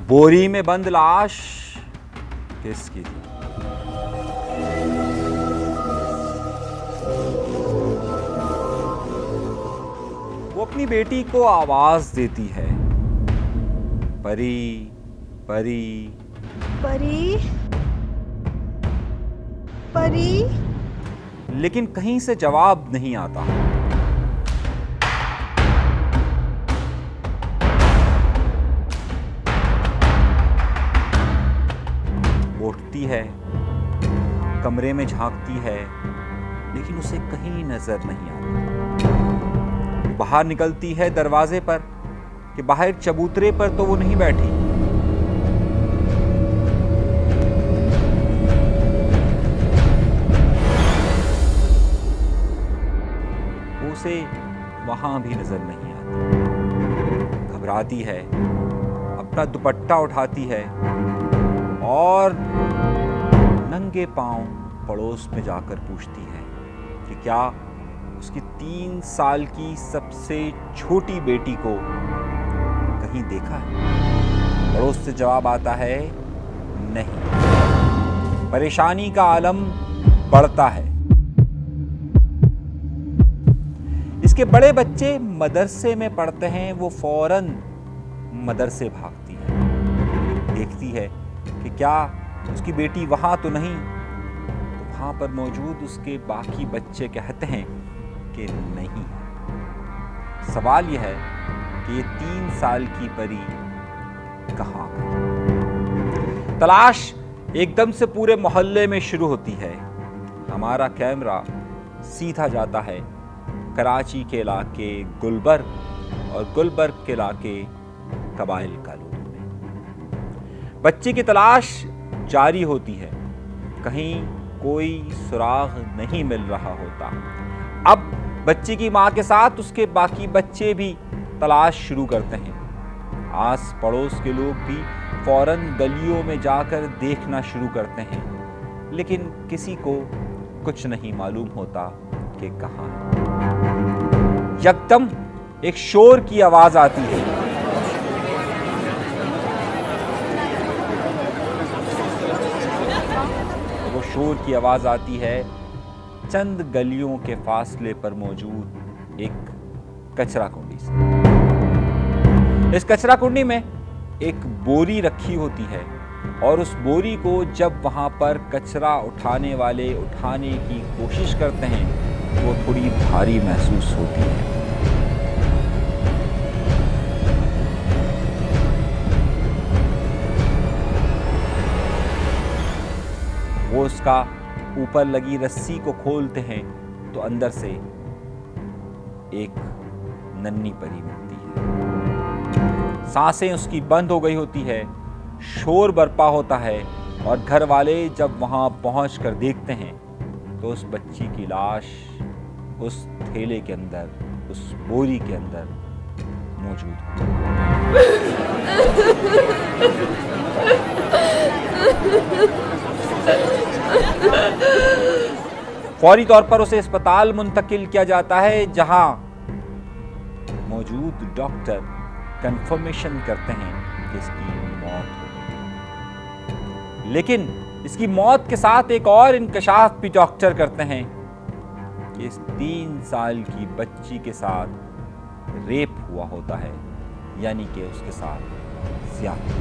बोरी में बंद लाश किसकी थी? वो अपनी बेटी को आवाज देती है, परी परी परी परी। लेकिन कहीं से जवाब नहीं आता। उठती है, कमरे में झांकती है, लेकिन उसे कहीं नजर नहीं आता। बाहर निकलती है दरवाजे पर कि बाहर चबूतरे पर तो वो नहीं बैठी। उसे वहां भी नजर नहीं आती। घबराती है, अपना दुपट्टा उठाती है और नंगे पांव पड़ोस में जाकर पूछती है कि क्या उसकी 3 साल की सबसे छोटी बेटी को कहीं देखा है? पड़ोस से जवाब आता है, नहीं। परेशानी का आलम बढ़ता है। इसके बड़े बच्चे मदरसे में पढ़ते हैं। वो फौरन मदरसे भागती है, देखती है कि क्या उसकी बेटी वहां तो नहीं। तो वहां पर मौजूद उसके बाकी बच्चे कहते हैं कि नहीं है। सवाल यह है कि ये 3 साल की परी कहां गई? तलाश एकदम से पूरे मोहल्ले में शुरू होती है। हमारा कैमरा सीधा जाता है कराची के इलाके गुलबर्ग और गुलबर्ग के इलाके कबाइल कॉलोनी में। बच्चे की तलाश जारी होती है। कहीं कोई सुराग नहीं मिल रहा होता। अब बच्चे की मां के साथ उसके बाकी बच्चे भी तलाश शुरू करते हैं। आस पड़ोस के लोग भी फौरन गलियों में जाकर देखना शुरू करते हैं, लेकिन किसी को कुछ नहीं मालूम होता कि कहां है। यकदम एक शोर की आवाज आती है। वो शोर की आवाज आती है चंद गलियों के फासले पर मौजूद एक कचरा कुंडी से। इस कचरा कुंडी में एक बोरी रखी होती है और उस बोरी को जब वहां पर कचरा उठाने वाले उठाने की कोशिश करते हैं वो थोड़ी भारी महसूस होती है। वो उसका ऊपर लगी रस्सी को खोलते हैं तो अंदर से एक नन्ही परी मिलती है। सांसें उसकी बंद हो गई होती है, शोर बरपा होता है और घर वाले जब वहां पहुंचकर देखते हैं तो उस बच्ची की लाश उस थैले के अंदर, उस बोरी के अंदर मौजूद फौरी तौर पर उसे अस्पताल मुंतकिल किया जाता है, जहां मौजूद डॉक्टर कंफर्मेशन करते हैं कि इसकी मौत हो गई। लेकिन इसकी मौत के साथ एक और इंकशाफ भी डॉक्टर करते हैं कि इस 3 साल की बच्ची के साथ रेप हुआ होता है, यानी कि उसके साथ ज्यादती।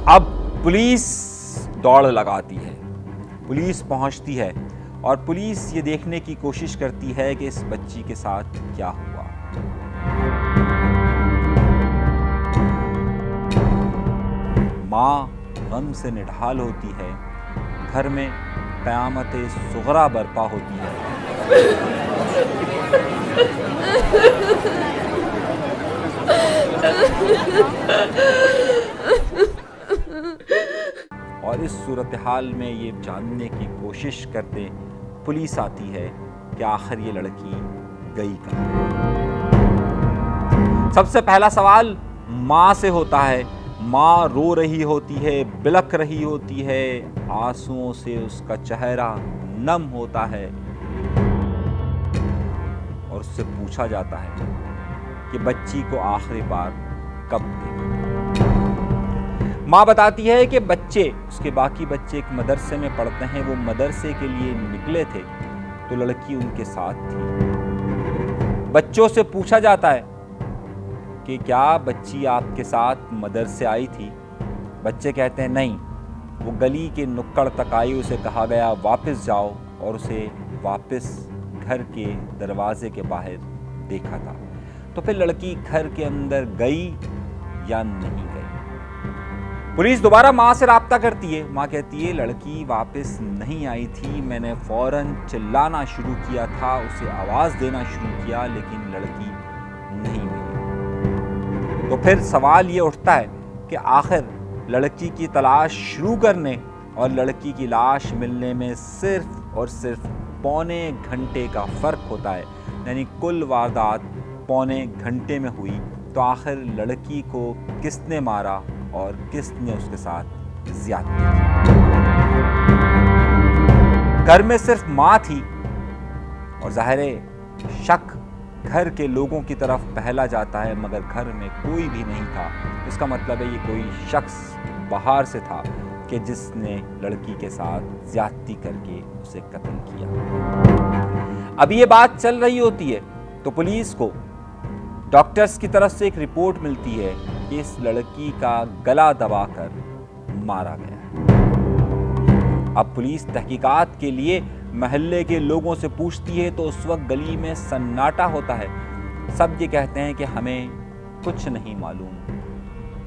अब पुलिस दौड़ लगाती है, पुलिस पहुंचती है और पुलिस ये देखने की कोशिश करती है कि इस बच्ची के साथ क्या हुआ। मां गम से निढाल होती है, घर में क़यामत-ए सुग़रा बरपा होती है। और इस सूरत हाल में ये जानने की कोशिश करते पुलिस आती है कि आखिर ये लड़की गई कहाँ। सबसे पहला सवाल माँ से होता है। माँ रो रही होती है, बिलख रही होती है, आंसुओं से उसका चेहरा नम होता है, और उससे पूछा जाता है कि बच्ची को आखिरी बार कब देखा। माँ बताती है कि बच्चे, उसके बाकी बच्चे एक मदरसे में पढ़ते हैं, वो मदरसे के लिए निकले थे तो लड़की उनके साथ थी। बच्चों से पूछा जाता है कि क्या बच्ची आपके साथ मदरसे आई थी? बच्चे कहते हैं नहीं, वो गली के नुक्कड़ तक आई, उसे कहा गया वापस जाओ और उसे वापस घर के दरवाजे के बाहर देखा था। तो फिर लड़की घर के अंदर गई या नहीं गई? पुलिस दोबारा माँ से राब्ता करती है। माँ कहती है लड़की वापस नहीं आई थी, मैंने फौरन चिल्लाना शुरू किया था, उसे आवाज़ देना शुरू किया, लेकिन लड़की नहीं मिली। तो फिर सवाल ये उठता है कि आखिर लड़की की तलाश शुरू करने और लड़की की लाश मिलने में सिर्फ और सिर्फ पौने घंटे का फ़र्क होता है, यानी कुल वारदात पौने घंटे में हुई। तो आखिर लड़की को किसने मारा और किसने उसके साथ ज़्यादती की? घर में सिर्फ माँ थी और ज़ाहिर है शक घर के लोगों की तरफ पहला जाता है, मगर घर में कोई भी नहीं था। इसका मतलब है ये कोई शख्स बाहर से था कि जिसने लड़की के साथ ज़्यादती करके उसे कत्ल किया। अब ये बात चल रही होती है तो पुलिस को डॉक्टर्स की तरफ से एक रिपोर्ट मिलती है कि इस लड़की का गला दबाकर मारा गया है। अब पुलिस तहकीकात के लिए महल्ले के लोगों से पूछती है तो उस वक्त गली में सन्नाटा होता है। सब ये कहते हैं कि हमें कुछ नहीं मालूम,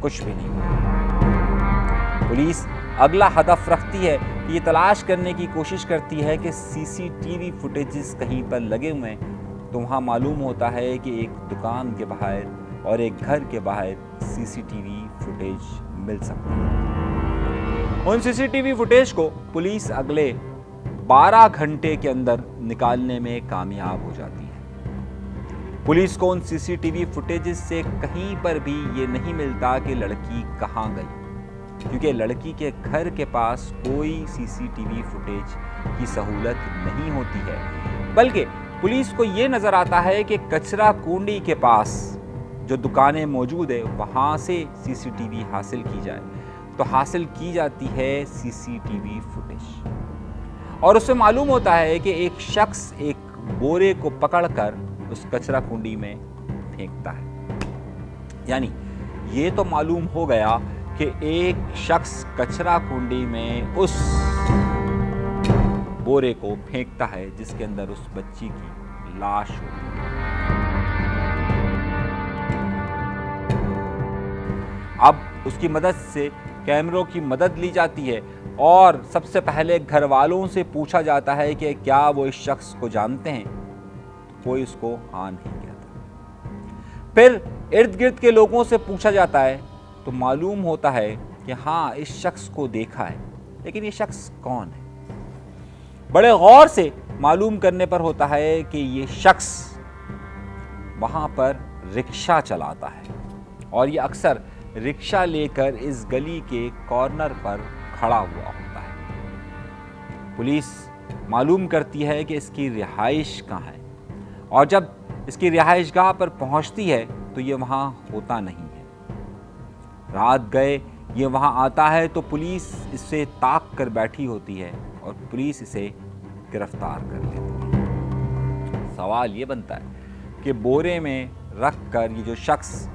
कुछ भी नहीं मालूम। पुलिस अगला हदफ रखती है कि ये तलाश करने की कोशिश करती है कि सीसीटीवी फुटेजेस कहीं पर लगे हुए हैं। तो वहाँ मालूम होता है कि एक दुकान के बाहर और एक घर के बाहर सीसीटीवी फुटेज मिल सकती है। उन सीसीटीवी फुटेज को पुलिस अगले 12 घंटे के अंदर निकालने में कामयाब हो जाती है। पुलिस को उन सीसीटीवी फुटेजेस से कहीं पर भी ये नहीं मिलता कि लड़की कहाँ गई, क्योंकि लड़की के घर के पास कोई सीसीटीवी फुटेज की सहूलत नहीं होती है। बल्कि पुलिस को ये नज़र आता है कि कचरा कुंडी के पास जो दुकानें मौजूद है वहाँ से सीसीटीवी हासिल की जाए। तो हासिल की जाती है सीसीटीवी फुटेज और उससे मालूम होता है कि एक शख्स एक बोरे को पकड़कर उस कचरा कुंडी में फेंकता है। यानी ये तो मालूम हो गया कि एक शख्स कचरा कुंडी में उस बोरे को फेंकता है जिसके अंदर उस बच्ची की लाश होती है। अब उसकी मदद से कैमरों की मदद ली जाती है और सबसे पहले घर वालों से पूछा जाता है कि क्या वो इस शख्स को जानते हैं। कोई उसको हाँ नहीं कहता। फिर इर्द गिर्द के लोगों से पूछा जाता है तो मालूम होता है कि हाँ इस शख्स को देखा है, लेकिन ये शख्स कौन है। बड़े गौर से मालूम करने पर होता है कि ये शख्स वहाँ पर रिक्शा चलाता है और ये अक्सर रिक्शा लेकर इस गली के कॉर्नर पर खड़ा हुआ होता है। पुलिस मालूम करती है कि इसकी रिहाइश कहाँ है और जब इसकी रिहाइशगाह पर पहुँचती है तो ये वहाँ होता नहीं है। रात गए ये वहाँ आता है तो पुलिस इससे ताक कर बैठी होती है और पुलिस इसे गिरफ्तार कर लेती है। सवाल ये बनता है कि बोरे में रख कर ये जो शख्स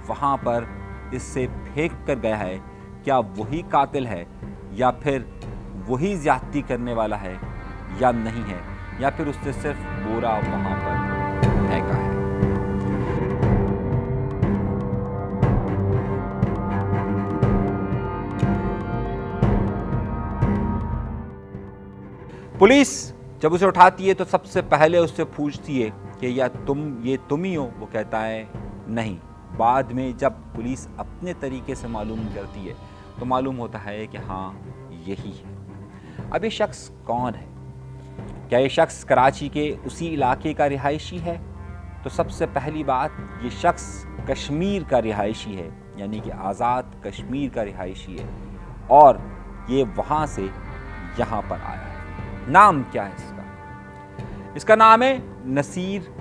वहाँ पर इससे फेंक कर गया है, क्या वही कातिल है या फिर वही ज़्यादती करने वाला है या नहीं है, या फिर उसने सिर्फ बोरा वहाँ पर फेंका है। पुलिस जब उसे उठाती है तो सबसे पहले उससे पूछती है कि ये तुम ही हो। वो कहता है नहीं। बाद में जब पुलिस अपने तरीके से मालूम करती है तो मालूम होता है कि हाँ यही है। अब ये शख्स कौन है? क्या ये शख्स कराची के उसी इलाके का रिहायशी है? तो सबसे पहली बात, ये शख्स कश्मीर का रिहायशी है, यानी कि आज़ाद कश्मीर का रिहायशी है और ये वहाँ से यहाँ पर आया है। नाम क्या है इसका? इसका नाम है नसीर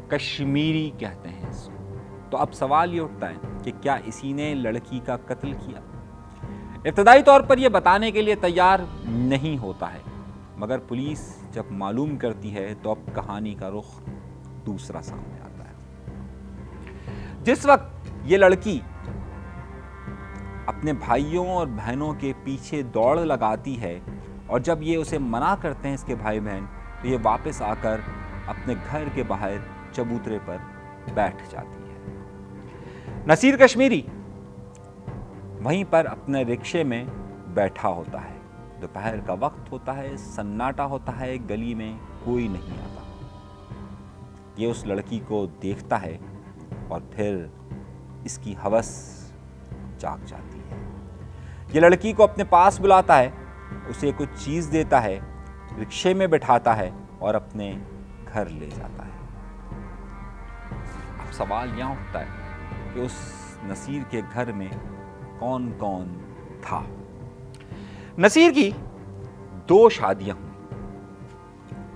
کشمیری کہتے ہیں اس کو۔ تو اب سوال یہ اٹھتا ہے کہ کیا اسی نے لڑکی کا قتل کیا؟ ابتدائی طور پر یہ بتانے کے لیے تیار نہیں ہوتا ہے، مگر پولیس جب معلوم کرتی ہے تو اب کہانی کا رخ دوسرا سامنے آتا ہے۔ جس وقت یہ لڑکی اپنے بھائیوں اور بہنوں کے پیچھے دوڑ لگاتی ہے اور جب یہ اسے منع کرتے ہیں اس کے بھائی بہن، تو یہ واپس آ کر اپنے گھر کے باہر چبوترے پر بیٹھ جاتی ہے۔ نصیر کشمیری وہیں پر اپنے رکشے میں بیٹھا ہوتا ہے۔ دوپہر کا وقت ہوتا ہے، سناٹا ہوتا ہے، گلی میں کوئی نہیں آتا۔ یہ اس لڑکی کو دیکھتا ہے اور پھر اس کی ہوس جاگ جاتی ہے۔ یہ لڑکی کو اپنے پاس بلاتا ہے، اسے کچھ چیز دیتا ہے، رکشے میں بٹھاتا ہے اور اپنے گھر لے جاتا ہے۔ اب سوال یہاں اٹھتا ہے کہ اس نصیر کے گھر میں کون کون تھا؟ نصیر کی 2 شادیاں ہوئیں،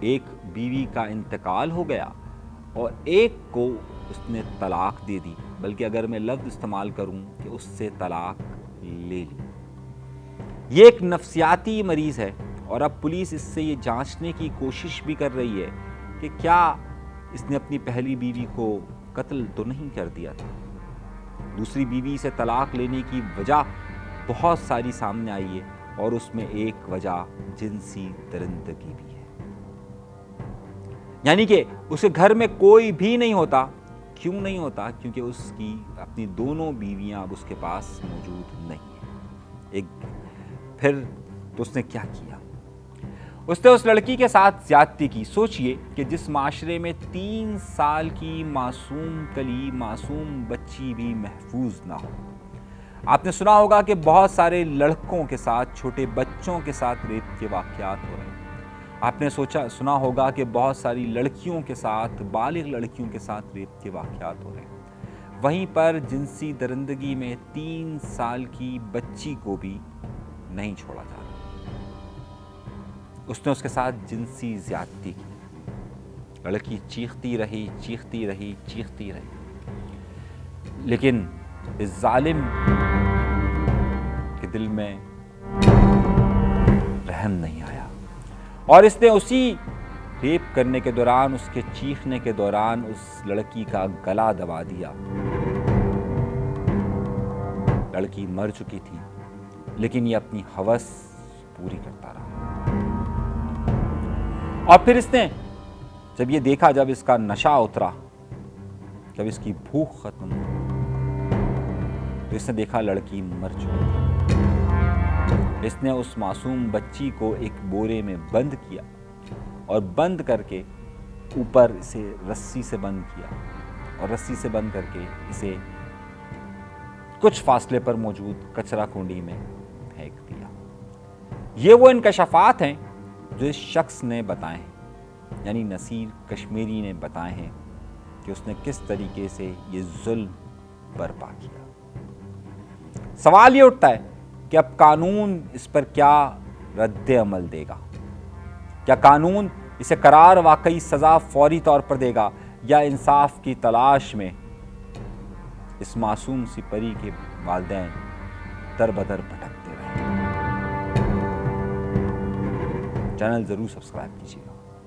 ایک بیوی کا انتقال ہو گیا اور ایک کو اس نے طلاق دے دی، بلکہ اگر میں لفظ استعمال کروں کہ اس سے طلاق لے لی۔ یہ ایک نفسیاتی مریض ہے اور اب پولیس اس سے یہ جانچنے کی کوشش بھی کر رہی ہے کہ کیا اس نے اپنی پہلی بیوی کو قتل تو نہیں کر دیا تھا۔ دوسری بیوی سے طلاق لینے کی وجہ بہت ساری سامنے آئی ہے اور اس میں ایک وجہ جنسی درندگی بھی ہے، یعنی کہ اس کے گھر میں کوئی بھی نہیں ہوتا۔ کیوں نہیں ہوتا؟ کیونکہ اس کی اپنی دونوں بیویاں اب اس کے پاس موجود نہیں ہیں۔ پھر تو اس نے کیا کیا؟ اس نے اس لڑکی کے ساتھ زیادتی کی۔ سوچئے کہ جس معاشرے میں 3 سال کی معصوم کلی، معصوم بچی بھی محفوظ نہ ہو۔ آپ نے سنا ہوگا کہ بہت سارے لڑکوں کے ساتھ، چھوٹے بچوں کے ساتھ ریپ کے واقعات ہو رہے ہیں۔ آپ نے سنا ہوگا کہ بہت ساری لڑکیوں کے ساتھ، بالغ لڑکیوں کے ساتھ ریپ کے واقعات ہو رہے ہیں۔ وہیں پر جنسی درندگی میں 3 سال کی بچی کو بھی نہیں چھوڑا جا رہا۔ اس نے اس کے ساتھ جنسی زیادتی کی۔ لڑکی چیختی رہی، چیختی رہی، چیختی رہی، لیکن اس ظالم کے دل میں رحم نہیں آیا اور اس نے اسی ریپ کرنے کے دوران، اس کے چیخنے کے دوران اس لڑکی کا گلا دبا دیا۔ لڑکی مر چکی تھی، لیکن یہ اپنی ہوس پوری کرتا رہا۔ اور پھر اس نے جب یہ دیکھا، جب اس کا نشہ اترا، جب اس کی بھوک ختم ہوئی، تو اس نے دیکھا لڑکی مر چکی تھی۔ اس نے اس معصوم بچی کو ایک بورے میں بند کیا اور بند کر کے اوپر اسے رسی سے بند کیا اور رسی سے بند کر کے اسے کچھ فاصلے پر موجود کچرا کنڈی میں پھینک دیا۔ یہ وہ انکشافات ہیں جو اس شخص نے بتائے ہیں، یعنی نصیر کشمیری نے بتائے ہیں کہ اس نے کس طریقے سے یہ ظلم برپا کیا۔ سوال یہ اٹھتا ہے کہ اب قانون اس پر کیا رد عمل دے گا؟ کیا قانون اسے قرار واقعی سزا فوری طور پر دے گا یا انصاف کی تلاش میں اس معصوم سی پری کے والدین در بدر بھٹکتے رہیں؟ چینل ضرور سبسکرائب کیجیے گا۔